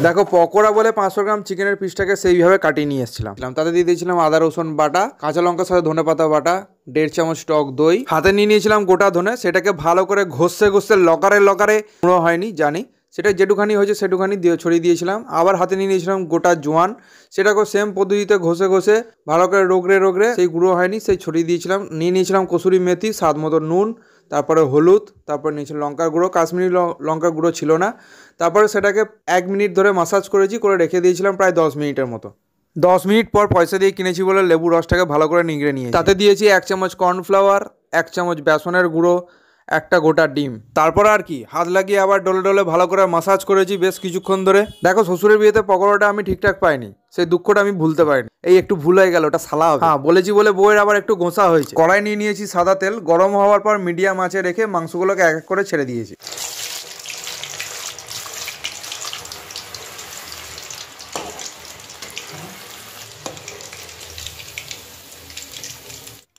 দেখো পকোড়া বলে 500 গ্রাম চিকেনের পিসটাকে সেইভাবে কাটিয়ে নিয়ে এসেছিলাম, তাতে দিয়ে দিয়েছিলাম আদা রসুন বাটা, কাঁচা লঙ্কার সাথে ধনে পাতা বাটা, 1.5 চামচ টক দই, হাতে নিয়ে নিয়েছিলাম গোটা ধনে, সেটাকে ভালো করে ঘষে ঘষে লকারে লকারে গুঁড়ো হয়নি জানি, সেটা যেটুখানি হয়েছে সেটুখানি দিয়ে ছড়িয়ে দিয়েছিলাম। আবার হাতে নিয়ে নিয়েছিলাম গোটা জোয়ান, সেটাকে সেম পদ্ধতিতে ঘষে ঘষে ভালো করে রোগড়ে রোগড়ে সেই গুঁড়ো হয়নি সেই ছড়িয়ে দিয়েছিলাম। নিয়ে নিয়েছিলাম কসুরি মেথি, স্বাদ মতো নুন, তারপরে হলুদ, তারপর নিয়েছিলাম লঙ্কার গুঁড়ো, কাশ্মীরি লঙ্কার গুঁড়ো ছিল না। তারপরে সেটাকে 1 মিনিট ধরে মাসাজ করেছি, করে রেখে দিয়েছিলাম প্রায় 10 মিনিটের মতো। 10 মিনিট পর পয়সা দিয়ে কিনেছি বলে লেবু রসটাকে ভালো করে নিংড়ে নিয়েছি। তাতে দিয়েছি 1 চামচ কর্নফ্লাওয়ার, 1 চামচ বেসনের গুঁড়ো, একটা গোটা ডিম। তারপর আর কি হাত লাগিয়ে আবার ডলে ডলে ভালো করে মাসাজ করেছি বেশ কিছুক্ষণ ধরে। দেখো শ্বশুরের বিয়েতে পকোড়াটা আমি ঠিকঠাক পাইনি, সেই দুঃখটা আমি ভুলতে পারিনি। এই একটু ভুল হয়ে গেল, ওটা সালা হবে। হ্যাঁ বলেছি বলে বউয়ের আবার একটু গোঁসা হয়েছে। কড়াই নিয়ে নিয়েছি সাদা তেল, গরম হওয়ার পর মিডিয়াম আঁচে রেখে মাংসগুলোকে এক এক করে ছেড়ে দিয়েছি।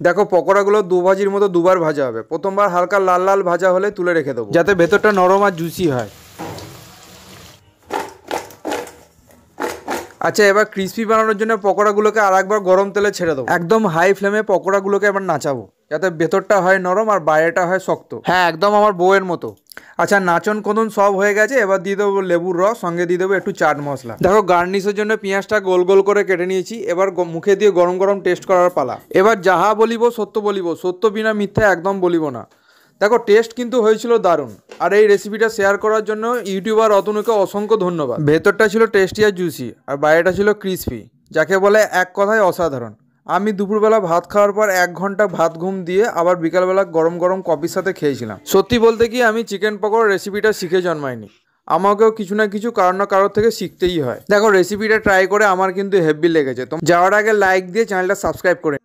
দেখো পকোড়াগুলো দু ভাজির মতো দুবার ভাজা হবে। প্রথমবার হালকা লাল লাল ভাজা হলে তুলে রেখে দেবো, যাতে ভেতরটা নরম আর জুসি হয়। আচ্ছা এবার ক্রিস্পি বানানোর জন্য পকোড়াগুলোকে আর একবার গরম তেলে ছেড়ে দেবো। একদম হাই ফ্লেমে পকোড়াগুলোকে এবার নাচাবো, যাতে ভেতরটা হয় নরম আর বাইরেটা হয় শক্ত। হ্যাঁ একদম আমার বউয়ের মতো। আচ্ছা নাচন কদন সব হয়ে গেছে, এবার দিয়ে দেবো লেবুর রস, সঙ্গে দিয়ে দেবো একটু চাট মশলা। দেখো গার্নিশের জন্য পেঁয়াজটা গোল গোল করে কেটে নিয়েছি। এবার মুখে দিয়ে গরম গরম টেস্ট করার পালা। এবার যাহা বলিব সত্য বলিব, সত্য বিনা মিথ্যা একদম বলিব না। দেখো টেস্ট কিন্তু হয়েছিল দারুণ, আর এই রেসিপিটা শেয়ার করার জন্য ইউটিউবার অতনুকে অসংখ্য ধন্যবাদ। ভেতরটা ছিল টেস্টি আর জুসি, আর বাইরেটা ছিল ক্রিসপি, যাকে বলে এক কথায় অসাধারণ। আমি দুপুরবেলা ভাত খাওয়ার পর 1 ঘন্টা ভাত ঘুম দিয়ে আবার বিকালবেলা গরম গরম কফির সাথে খেয়েছিলাম। সত্যি বলতে কি আমি চিকেন পকোড়ার রেসিপিটা শিখে জন্মাইনি, আমাকেও কিছু না কিছু কারো না কারোর থেকে শিখতেই হয়। দেখো রেসিপিটা ট্রাই করে আমার কিন্তু হেভি লেগেছে। তো যাওয়ার আগে লাইক দিয়ে চ্যানেলটা সাবস্ক্রাইব করে